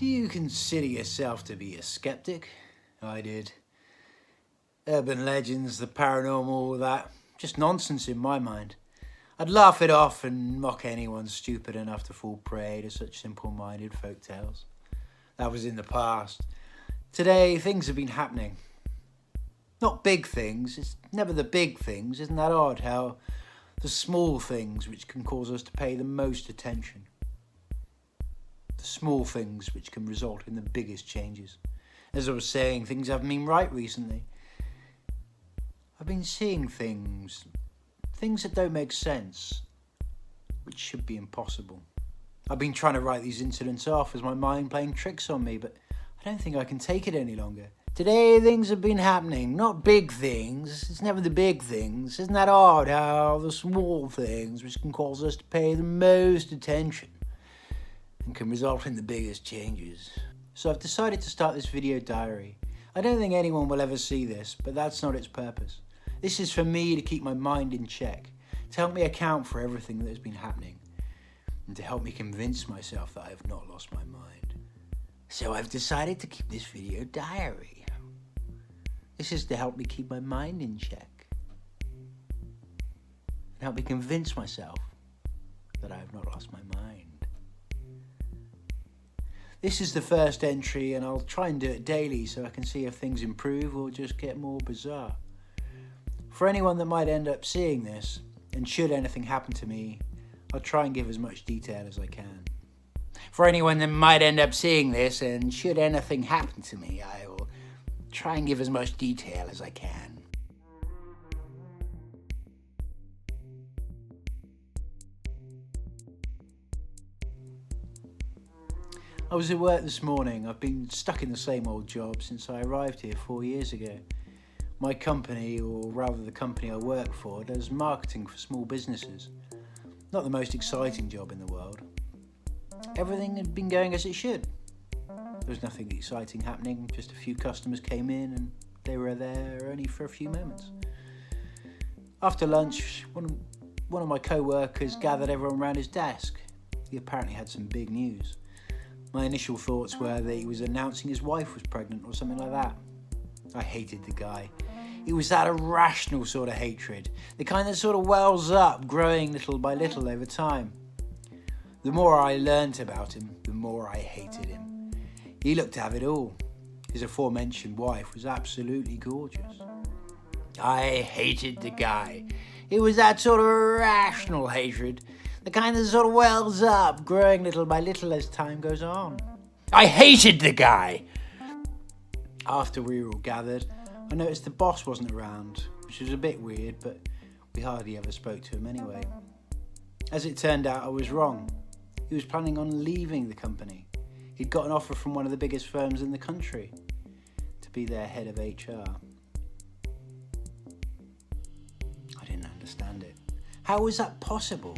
Do you consider yourself to be a skeptic? I did. Urban legends, the paranormal, all that, just nonsense in my mind. I'd laugh it off and mock anyone stupid enough to fall prey to such simple-minded folk tales. That was in the past. Today, things have been happening. Not big things, it's never the big things. Isn't that odd how the small things which can cause us to pay the most attention? The small things which can result in the biggest changes. As I was saying, things haven't been right recently. I've been seeing things that don't make sense, which should be impossible. I've been trying to write these incidents off as my mind playing tricks on me, but I don't think I can take it any longer. Today things have been happening, not big things. It's never the big things. Isn't that odd how the small things which can cause us to pay the most attention and can result in the biggest changes. So I've decided to start this video diary. I don't think anyone will ever see this, but that's not its purpose. This is for me to keep my mind in check, to help me account for everything that has been happening, and to help me convince myself that I have not lost my mind. So I've decided to keep this video diary. This is to help me keep my mind in check, and help me convince myself that I have not lost my mind. This is the first entry, and I'll try and do it daily so I can see if things improve or just get more bizarre. For anyone that might end up seeing this, and should anything happen to me, I'll try and give as much detail as I can. For anyone that might end up seeing this, and should anything happen to me, I will try and give as much detail as I can. I was at work this morning. I've been stuck in the same old job since I arrived here 4 years ago. My company, or rather the company I work for, does marketing for small businesses. Not the most exciting job in the world. Everything had been going as it should. There was nothing exciting happening, just a few customers came in and they were there only for a few moments. After lunch, one of my co-workers gathered everyone around his desk. He apparently had some big news. My initial thoughts were that he was announcing his wife was pregnant or something like that. I hated the guy. It was that irrational sort of hatred, the kind that sort of wells up, growing little by little over time. The more I learnt about him, the more I hated him. He looked to have it all. His aforementioned wife was absolutely gorgeous. I hated the guy. It was that sort of irrational hatred, the kind that sort of wells up, growing little by little as time goes on. I hated the guy! After we were all gathered, I noticed the boss wasn't around, which was a bit weird, but we hardly ever spoke to him anyway. As it turned out, I was wrong. He was planning on leaving the company. He'd got an offer from one of the biggest firms in the country to be their head of HR. I didn't understand it. How was that possible?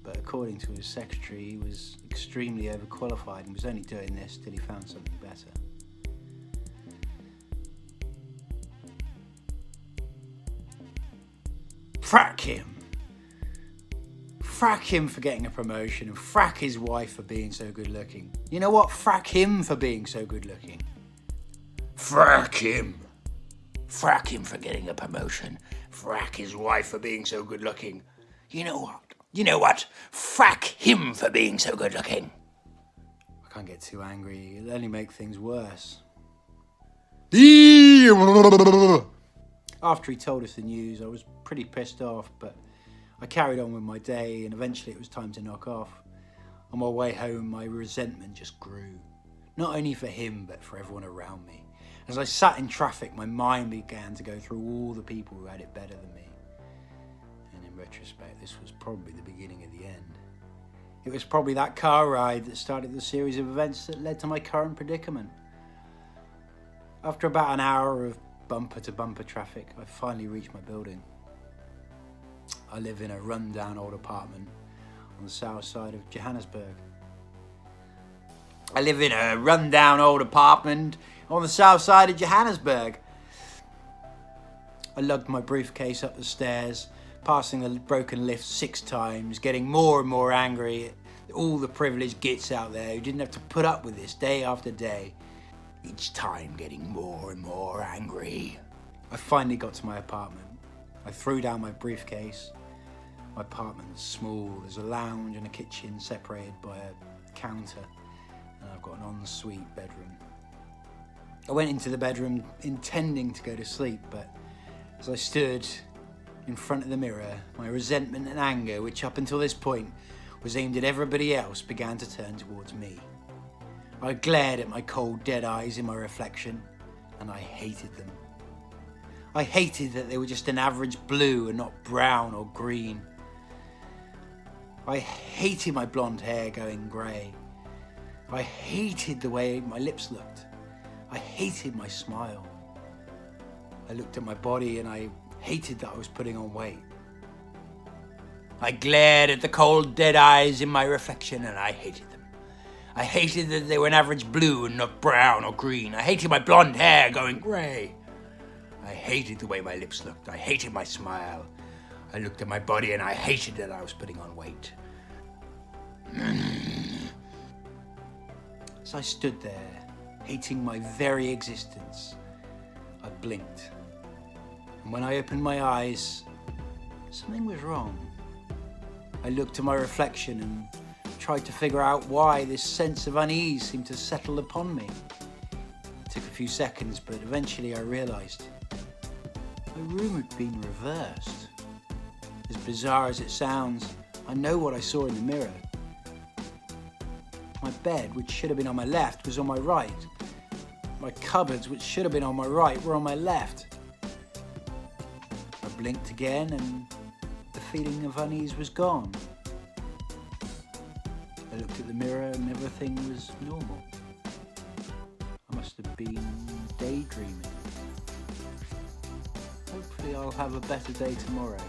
But according to his secretary, he was extremely overqualified and was only doing this till he found something better. Frack him! Frack him for getting a promotion, and frack his wife for being so good looking. You know what? Frack him for being so good looking. Frack him. Frack him for getting a promotion. Frack his wife for being so good looking. You know what? Frack him for being so good looking. I can't get too angry. It'll only make things worse. After he told us the news, I was pretty pissed off, but I carried on with my day, and eventually it was time to knock off. On my way home, my resentment just grew. Not only for him, but for everyone around me. As I sat in traffic, my mind began to go through all the people who had it better than me. And in retrospect, this was probably the beginning of the end. It was probably that car ride that started the series of events that led to my current predicament. After about an hour of bumper-to-bumper traffic, I finally reached my building. I live in a run-down old apartment on the south side of Johannesburg. I lugged my briefcase up the stairs, passing the broken lift 6 times, getting more and more angry at all the privileged gits out there who didn't have to put up with this day after day. Each time getting more and more angry. I finally got to my apartment. I threw down my briefcase. My apartment is small. There's a lounge and a kitchen separated by a counter. And I've got an ensuite bedroom. I went into the bedroom intending to go to sleep, but as I stood in front of the mirror, my resentment and anger, which up until this point was aimed at everybody else, began to turn towards me. I glared at my cold, dead eyes in my reflection, and I hated them. I hated that they were just an average blue and not brown or green. I hated my blonde hair going grey. I hated the way my lips looked. I hated my smile. I looked at my body and I hated that I was putting on weight. I glared at the cold, dead eyes in my reflection and I hated them. I hated that they were an average blue and not brown or green. I hated my blonde hair going grey. I hated the way my lips looked. I hated my smile. I looked at my body and I hated that I was putting on weight. As I stood there, hating my very existence, I blinked. And when I opened my eyes, something was wrong. I looked at my reflection and tried to figure out why this sense of unease seemed to settle upon me. It took a few seconds, but eventually I realised my room had been reversed. As bizarre as it sounds, I know what I saw in the mirror. My bed, which should have been on my left, was on my right. My cupboards, which should have been on my right, were on my left. I blinked again and the feeling of unease was gone. I looked at the mirror and everything was normal. I must have been daydreaming. Hopefully I'll have a better day tomorrow.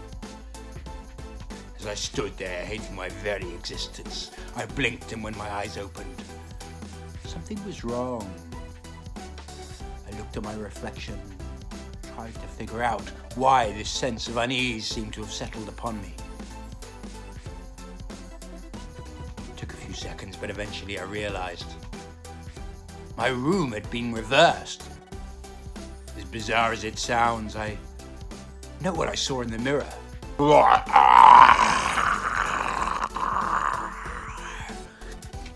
As I stood there, hating my very existence, I blinked, and when my eyes opened, something was wrong. I looked at my reflection, tried to figure out why this sense of unease seemed to have settled upon me. It took a few seconds, but eventually I realised my room had been reversed. As bizarre as it sounds, I know what I saw in the mirror.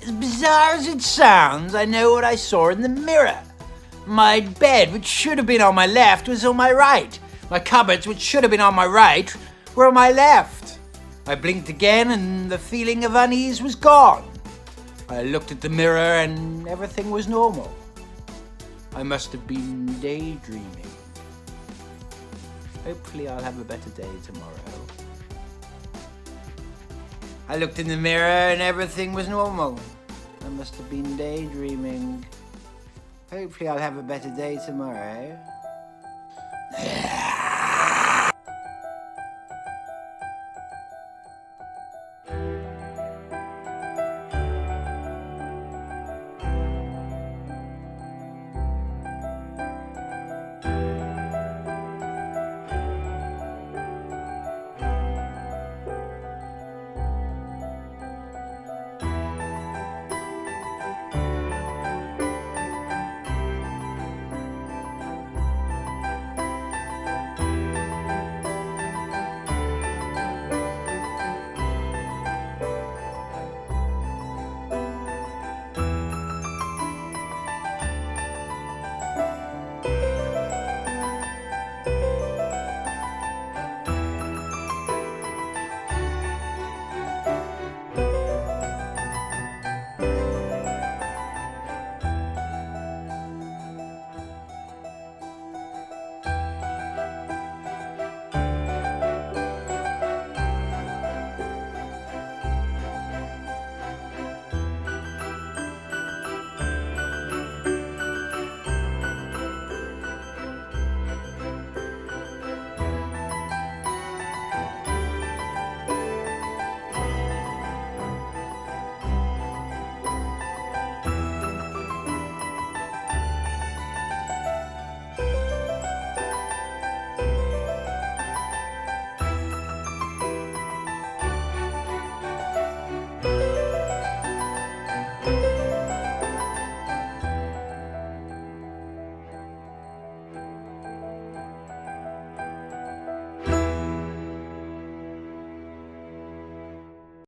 As bizarre as it sounds, I know what I saw in the mirror. My bed, which should have been on my left, was on my right. My cupboards, which should have been on my right, were on my left. I blinked again and the feeling of unease was gone. I looked at the mirror and everything was normal. I must have been daydreaming. Hopefully I'll have a better day tomorrow. I looked in the mirror and everything was normal. I must have been daydreaming. Hopefully I'll have a better day tomorrow.